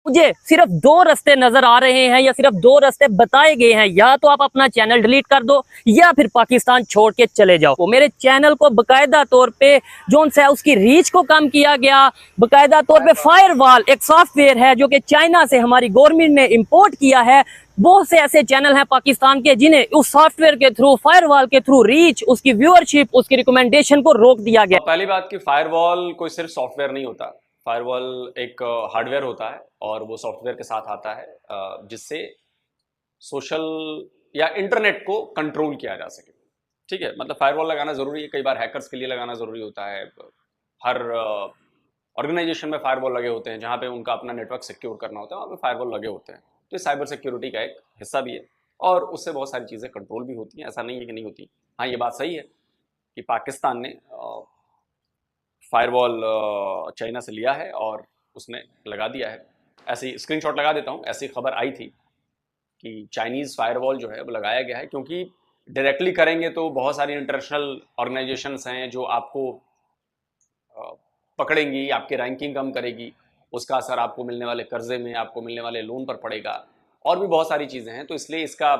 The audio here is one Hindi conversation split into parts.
मुझे सिर्फ दो रास्ते नजर आ रहे हैं या सिर्फ दो रास्ते बताए गए हैं, या तो आप अपना चैनल डिलीट कर दो या फिर पाकिस्तान छोड़ के चले जाओ। तो मेरे चैनल को बकायदा तौर पे जो है उसकी रीच को कम किया गया। बकायदा तौर पे फायरवॉल एक सॉफ्टवेयर है जो कि चाइना से हमारी गवर्नमेंट ने इंपोर्ट किया है। बहुत से ऐसे चैनल हैं पाकिस्तान के जिन्हें उस सॉफ्टवेयर के थ्रू, फायरवॉल के थ्रू रीच, उसकी व्यूअरशिप, उसकी रिकमेंडेशन को रोक दिया गया। पहली बात कि फायरवॉल कोई सिर्फ सॉफ्टवेयर नहीं होता। फायरवॉल एक हार्डवेयर होता है और वो सॉफ्टवेयर के साथ आता है जिससे सोशल या इंटरनेट को कंट्रोल किया जा सके। ठीक है, मतलब फायरवॉल लगाना ज़रूरी है। कई बार हैकर्स के लिए लगाना ज़रूरी होता है। हर ऑर्गेनाइजेशन में फायरवॉल लगे होते हैं। जहाँ पे उनका अपना नेटवर्क सिक्योर करना होता है वहाँ पे फायरवॉल लगे होते हैं। तो ये साइबर सिक्योरिटी का एक हिस्सा भी है और उससे बहुत सारी चीज़ें कंट्रोल भी होती हैं। ऐसा नहीं है कि नहीं होती। हाँ, ये बात सही है कि पाकिस्तान ने फायरवॉल चाइना से लिया है और उसने लगा दिया है। ऐसी स्क्रीनशॉट लगा देता हूँ। ऐसी खबर आई थी कि चाइनीज़ फायरवॉल जो है वो लगाया गया है, क्योंकि डायरेक्टली करेंगे तो बहुत सारी इंटरनेशनल ऑर्गेनाइजेशंस हैं जो आपको पकड़ेंगी, आपकी रैंकिंग कम करेगी, उसका असर आपको मिलने वाले कर्जे में, आपको मिलने वाले लोन पर पड़ेगा और भी बहुत सारी चीज़ें हैं। तो इसलिए इसका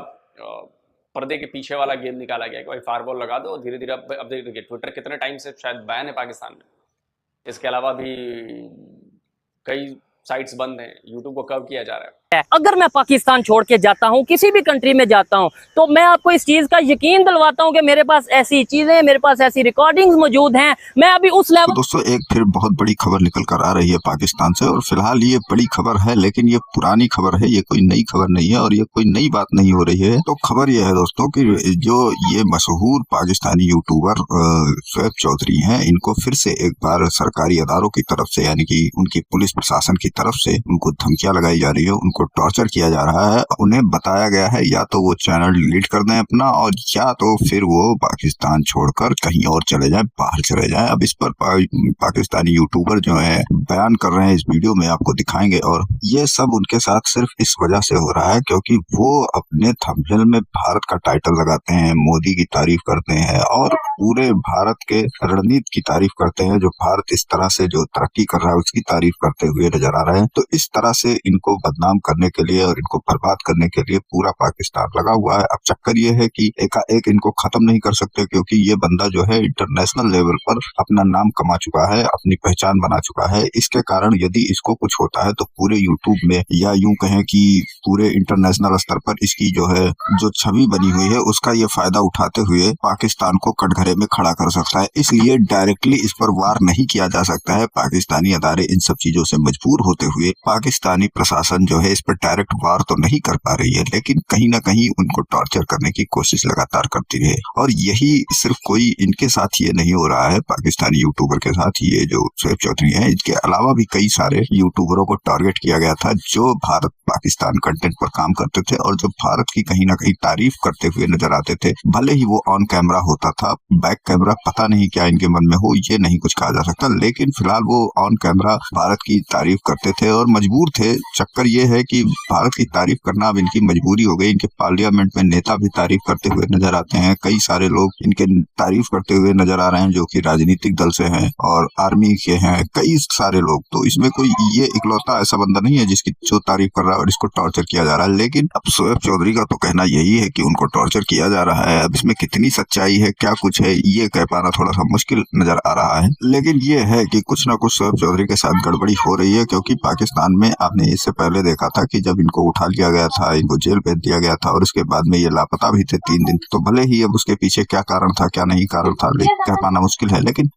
पर्दे के पीछे वाला गेम निकाला गया कि भाई फायरवॉल लगा दो। धीरे धीरे अब देखिए ट्विटर कितने टाइम से शायद बैन है पाकिस्तान में। इसके अलावा भी कई साइट्स बंद हैं। यूट्यूब को कर्व किया जा रहा है। अगर मैं पाकिस्तान छोड़ के जाता हूं, किसी भी कंट्री में जाता हूं, तो मैं आपको इस चीज का यकीन दिलवाता हूं कि मेरे पास ऐसी चीजें, मेरे पास ऐसी रिकॉर्डिंग्स मौजूद हैं। मैं अभी उस लेवल। तो दोस्तों, एक फिर बहुत बड़ी खबर निकल कर आ रही है पाकिस्तान से, और फिलहाल ये बड़ी खबर है लेकिन ये पुरानी खबर है, ये कोई नई खबर नहीं है और ये कोई नई बात नहीं हो रही है। तो खबर ये है दोस्तों कि जो ये मशहूर पाकिस्तानी यूट्यूबर शोएब चौधरी हैं, इनको फिर से एक बार सरकारी अदारों की तरफ से, यानी कि उनकी पुलिस प्रशासन की तरफ से उनको धमकियां लगाई जा रही है, उनको टॉर्चर किया जा रहा है। उन्हें बताया गया है या तो वो चैनल डिलीट कर दें अपना, और या तो फिर वो पाकिस्तान छोड़कर कहीं और चले जाएं, बाहर चले जाएं। अब इस पर पाकिस्तानी यूट्यूबर जो है बयान कर रहे हैं, इस वीडियो में आपको दिखाएंगे। और ये सब उनके साथ सिर्फ इस वजह से हो रहा है क्योंकि वो अपने थंबनेल में भारत का टाइटल लगाते हैं, मोदी की तारीफ करते हैं और पूरे भारत के रणनीति की तारीफ करते हैं, जो भारत इस तरह से जो तरक्की कर रहा है उसकी तारीफ करते हुए नजर आ रहे हैं। तो इस तरह से इनको बदनाम करने के लिए और इनको बर्बाद करने के लिए पूरा पाकिस्तान लगा हुआ है। अब चक्कर ये है कि एकाएक इनको खत्म नहीं कर सकते, क्योंकि ये बंदा जो है इंटरनेशनल लेवल पर अपना नाम कमा चुका है, अपनी पहचान बना चुका है। इसके कारण यदि इसको कुछ होता है तो पूरे यूट्यूब में, या यूं कहें कि पूरे इंटरनेशनल स्तर पर इसकी जो है जो छवि बनी हुई है उसका ये फायदा उठाते हुए पाकिस्तान को कटघरे में खड़ा कर सकता है। इसलिए डायरेक्टली इस पर वार नहीं किया जा सकता है। पाकिस्तानी अदारे इन सब चीजों से मजबूर होते हुए पाकिस्तानी प्रशासन जो है इस पर डायरेक्ट वार तो नहीं कर पा रही है, लेकिन कहीं ना कहीं उनको टॉर्चर करने की कोशिश लगातार करती है। और यही सिर्फ कोई इनके साथ ये नहीं हो रहा है, पाकिस्तानी यूट्यूबर के साथ, ये जो शोएब चौधरी है, इसके अलावा भी कई सारे यूट्यूबरों को टारगेट किया गया था जो भारत पाकिस्तान कंटेंट पर काम करते थे और जो भारत की कहीं ना कहीं तारीफ करते हुए नजर आते थे। भले ही वो ऑन कैमरा होता था, बैक कैमरा पता नहीं क्या इनके मन में हो, ये नहीं कुछ कहा जा सकता, लेकिन फिलहाल वो ऑन कैमरा भारत की तारीफ करते थे और मजबूर थे। चक्कर ये है कि भारत की तारीफ करना अब इनकी मजबूरी हो गई। इनके पार्लियामेंट में नेता भी तारीफ करते हुए नजर आते हैं, कई सारे लोग इनके तारीफ करते हुए नजर आ रहे हैं जो कि राजनीतिक दल से हैं और आर्मी के हैं, कई सारे लोग। तो इसमें कोई ये इकलौता ऐसा बंदा नहीं है जिसकी जो तारीफ कर रहा है और इसको टॉर्चर किया जा रहा है। लेकिन अब शोएब चौधरी का तो कहना यही है कि उनको टॉर्चर किया जा रहा है। अब इसमें कितनी सच्चाई है, क्या कुछ है, ये कह पाना थोड़ा सा मुश्किल नजर आ रहा है। लेकिन ये है कि कुछ ना कुछ शोएब चौधरी के साथ गड़बड़ी हो रही है, क्योंकि पाकिस्तान में आपने इससे पहले देखा था कि जब इनको उठा लिया गया था, इनको जेल भेज दिया गया था और उसके बाद में ये लापता भी थे 3 दिन। तो भले ही अब उसके पीछे क्या कारण था, क्या नहीं कारण था, कह पाना मुश्किल है, लेकिन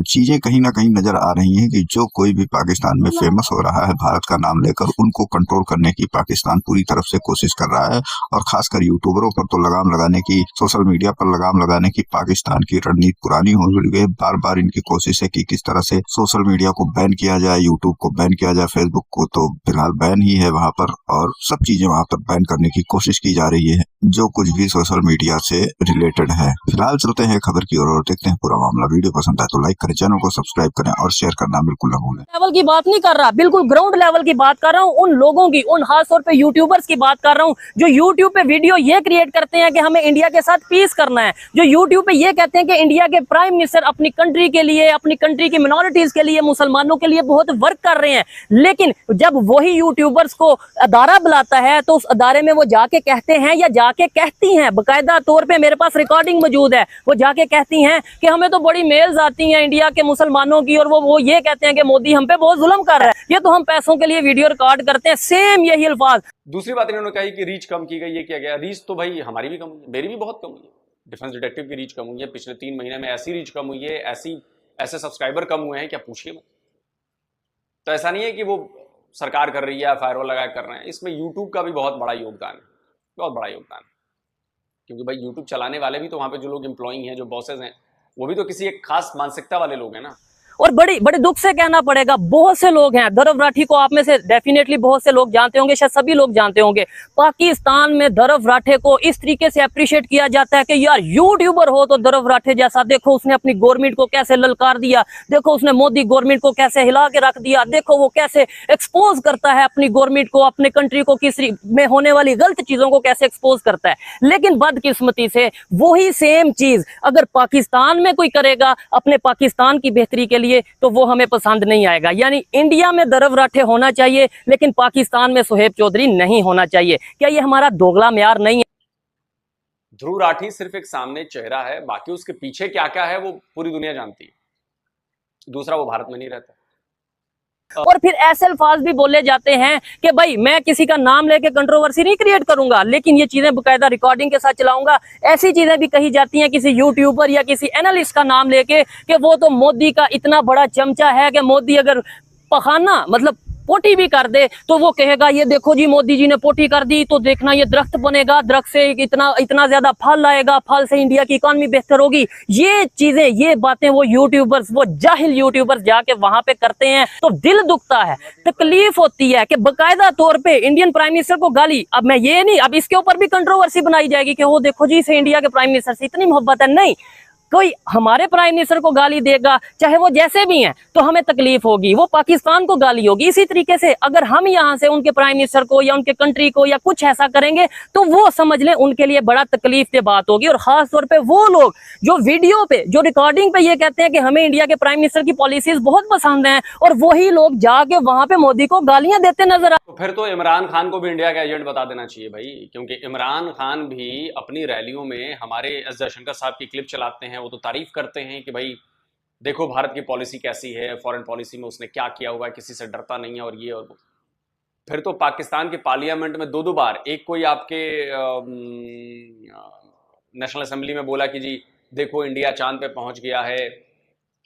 चीजें कहीं ना कहीं नजर आ रही हैं कि जो कोई भी पाकिस्तान में फेमस हो रहा है भारत का नाम लेकर, उनको कंट्रोल करने की पाकिस्तान पूरी तरफ से कोशिश कर रहा है। और खासकर यूट्यूबरों पर तो लगाम लगाने की, सोशल मीडिया पर लगाम लगाने की पाकिस्तान की रणनीति पुरानी हो गई है। बार बार इनकी कोशिश है कि किस तरह से सोशल मीडिया को बैन किया जाए, यूट्यूब को बैन किया जाए, फेसबुक को तो फिलहाल बैन ही है वहाँ वहाँ पर और सब चीजें वहाँ पर बैन करने की कोशिश की जा रही है जो कुछ भी सोशल मीडिया से रिलेटेड है। फिलहाल चलते हैं खबर की ओर और देखते हैं पूरा मामला। वीडियो पसंद आए तो लाइक करें, चैनल को सब्सक्राइब करें और शेयर करना बिल्कुल न भूलें। लेवल की बात नहीं कर रहा, बिल्कुल ग्राउंड लेवल की बात कर रहा हूँ। उन लोगों की, उन खास तौर पे यूट्यूबर्स की बात कर रहा हूँ जो यूट्यूब पे वीडियो ये क्रिएट करते हैं कि हमें इंडिया के साथ पीस करना है, जो यूट्यूब पे ये कहते हैं कि इंडिया के प्राइम मिनिस्टर अपनी कंट्री के लिए, अपनी कंट्री की मिनोरिटीज के लिए, मुसलमानों के लिए बहुत वर्क कर रहे हैं। लेकिन जब वही यूट्यूबर्स को अदारा बुलाता है तो उस अदारे में वो जाके कहते हैं या जाके कहती हैं, बकायदा तौर पे मेरे पास रिकॉर्डिंग मौजूद है, वो जाके कहती हैं कि हमें तो बड़ी मेल्स आती हैं इंडिया के मुसलमानों की और वो ये कहते हैं कि मोदी हम पे बहुत जुल्म कर रहा है, ये तो हम पैसों के लिए वीडियो रिकॉर्ड करते हैं। सेम यही अल्फाज। दूसरी बात इन्होंने कही कि रीच कम की गई, ये किया गया। रीच तो भाई हमारी भी कम हुई है, मेरी भी बहुत कम हुई है। डिफेंस डिटेक्टिव की रीच कम हुई है, पिछले 3 महीने में ऐसी रीच कम हुई है, ऐसे सब्सक्राइबर कम हुए हैं, क्या पूछिए मत। तो ऐसा नहीं है कि वो सरकार कर रही है, फायरवॉल लगा कर रहे हैं, इसमें यूट्यूब का भी बहुत बड़ा योगदान है, बहुत बड़ा योगदान है। क्योंकि भाई यूट्यूब चलाने वाले भी तो वहां पे जो लोग एम्प्लॉई हैं, जो बॉसेज हैं, वो भी तो किसी एक खास मानसिकता वाले लोग हैं ना। और बड़े दुख से कहना पड़ेगा, बहुत से लोग हैं, दरव राठी को आप में से डेफिनेटली बहुत से लोग जानते होंगे, शायद सभी लोग जानते होंगे। पाकिस्तान में दरव राठे को इस तरीके से अप्रिशिएट किया जाता है कि यार यूट्यूबर हो तो दरव राठे जैसा, देखो उसने अपनी गवर्नमेंट को कैसे ललकार दिया, देखो उसने मोदी गवर्नमेंट को कैसे हिला के रख दिया, देखो वो कैसे एक्सपोज करता है अपनी गवर्नमेंट को, अपने कंट्री को किसी में होने वाली गलत चीजों को कैसे एक्सपोज करता है। लेकिन बदकिस्मती से वही सेम चीज अगर पाकिस्तान में कोई करेगा अपने पाकिस्तान की बेहतरी के लिए तो वो हमें पसंद नहीं आएगा। यानी इंडिया में दरव राठे होना चाहिए लेकिन पाकिस्तान में सुहेब चौधरी नहीं होना चाहिए। क्या ये हमारा दोगला म्यार नहीं है? ध्रुव राठी सिर्फ एक सामने चेहरा है, बाकी उसके पीछे क्या क्या है वो पूरी दुनिया जानती है। दूसरा, वो भारत में नहीं रहता। और फिर ऐसे अल्फाज भी बोले जाते हैं कि भाई मैं किसी का नाम लेके कंट्रोवर्सी नहीं क्रिएट करूंगा लेकिन ये चीजें बकायदा रिकॉर्डिंग के साथ चलाऊंगा। ऐसी चीजें भी कही जाती हैं किसी यूट्यूबर या किसी एनालिस्ट का नाम लेके कि वो तो मोदी का इतना बड़ा चमचा है कि मोदी अगर पखाना मतलब पोटी भी कर दे तो वो कहेगा ये देखो जी मोदी जी ने पोटी कर दी तो देखना ये दरख्त बनेगा, दरख्त से इतना ज्यादा फल आएगा, फल से इंडिया की इकॉनमी बेहतर होगी। ये चीजें, ये बातें वो यूट्यूबर्स, वो जाहिल यूट्यूबर्स जाके वहां पे करते हैं तो दिल दुखता है, तकलीफ होती है कि बकायदा तौर पे इंडियन प्राइम मिनिस्टर को गाली। अब मैं ये नहीं, अब इसके ऊपर भी कंट्रोवर्सी बनाई जाएगी कि वो देखो जी इसे इंडिया के प्राइम मिनिस्टर से इतनी मोहब्बत है। नहीं, कोई हमारे प्राइम मिनिस्टर को गाली देगा चाहे वो जैसे भी हैं तो हमें तकलीफ होगी, वो पाकिस्तान को गाली होगी। इसी तरीके से अगर हम यहाँ से उनके प्राइम मिनिस्टर को या उनके कंट्री को या कुछ ऐसा करेंगे तो वो समझ लें उनके लिए बड़ा तकलीफ की बात होगी। और खास तौर पे वो लोग जो वीडियो पे, जो रिकॉर्डिंग पे ये कहते हैं कि हमें इंडिया के प्राइम मिनिस्टर की पॉलिसीज बहुत पसंद हैं और वही लोग जाके वहां पे मोदी को गालियां देते नजर तो फिर तो इमरान खान को भी इंडिया का एजेंट बता देना चाहिए भाई, क्योंकि इमरान खान भी अपनी रैलियों में हमारे एस जयशंकर साहब की क्लिप चलाते हैं, वो तो तारीफ करते हैं कि भाई देखो भारत की पॉलिसी कैसी है, फॉरेन पॉलिसी में उसने क्या किया हुआ है, किसी से डरता नहीं है और ये और वो। फिर तो पाकिस्तान के पार्लियामेंट में 2-2 बार, एक कोई आपके नेशनल असेंबली में बोला कि जी देखो इंडिया चांद पे पहुंच गया है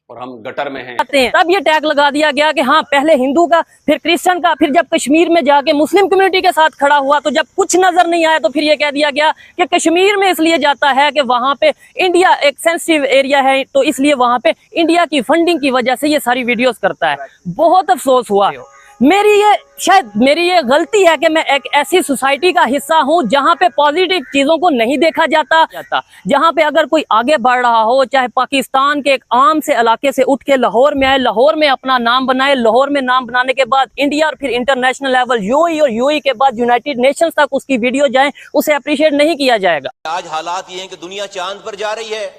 और हम गटर में हैं। तब ये टैग लगा दिया गया कि हाँ पहले हिंदू का, फिर क्रिश्चियन का, फिर जब कश्मीर में जाके मुस्लिम कम्युनिटी के साथ खड़ा हुआ तो जब कुछ नजर नहीं आया तो फिर ये कह दिया गया कि कश्मीर में इसलिए जाता है कि वहां पे इंडिया एक सेंसिटिव एरिया है तो इसलिए वहां पे इंडिया की फंडिंग की वजह से ये सारी वीडियोस करता है। बहुत अफसोस हुआ। शायद मेरी ये गलती है कि मैं एक ऐसी सोसाइटी का हिस्सा हूं जहां पे पॉजिटिव चीजों को नहीं देखा जाता, जहां पे अगर कोई आगे बढ़ रहा हो, चाहे पाकिस्तान के एक आम से इलाके से उठ के लाहौर में आए, लाहौर में अपना नाम बनाए, लाहौर में नाम बनाने के बाद इंडिया और फिर इंटरनेशनल लेवल यूएई और यूएई के बाद यूनाइटेड नेशंस तक उसकी वीडियो जाए, उसे अप्रिशिएट नहीं किया जाएगा। आज हालात ये हैं कि दुनिया चांद पर जा रही है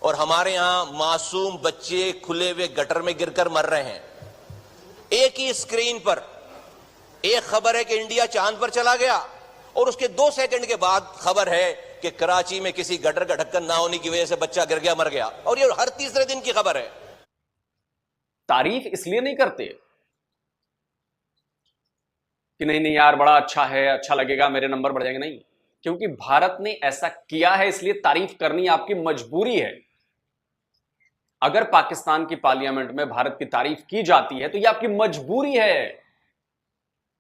और हमारे यहाँ मासूम बच्चे खुले हुए गटर में गिरकर मर रहे हैं। एक ही स्क्रीन पर एक खबर है कि इंडिया चांद पर चला गया और उसके 2 सेकंड के बाद खबर है कि कराची में किसी गटर का ढक्कन ना होने की वजह से बच्चा गिर गया, मर गया, और ये हर तीसरे दिन की खबर है। तारीफ इसलिए नहीं करते कि नहीं नहीं यार बड़ा अच्छा है, अच्छा लगेगा, मेरे नंबर बढ़ जाएंगे, नहीं, क्योंकि भारत ने ऐसा किया है इसलिए तारीफ करनी आपकी मजबूरी है। अगर पाकिस्तान की पार्लियामेंट में भारत की तारीफ की जाती है तो यह आपकी मजबूरी है,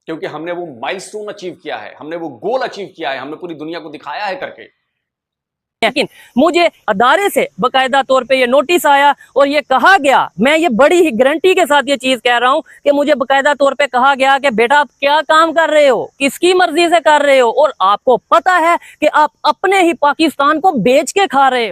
क्योंकि हमने वो माइलस्टोन अचीव किया है, हमने वो गोल अचीव किया है, हमने पूरी दुनिया को दिखाया है करके। लेकिन मुझे अदारे से बकायदा तौर पे ये नोटिस आया और ये कहा गया, मैं ये बड़ी ही गारंटी के साथ ये चीज कह रहा हूं कि मुझे बकायदा तौर पे कहा गया कि बेटा आप क्या काम कर रहे हो, किसकी मर्जी से कर रहे हो, और आपको पता है कि आप अपने ही पाकिस्तान को बेच के खा रहे हो।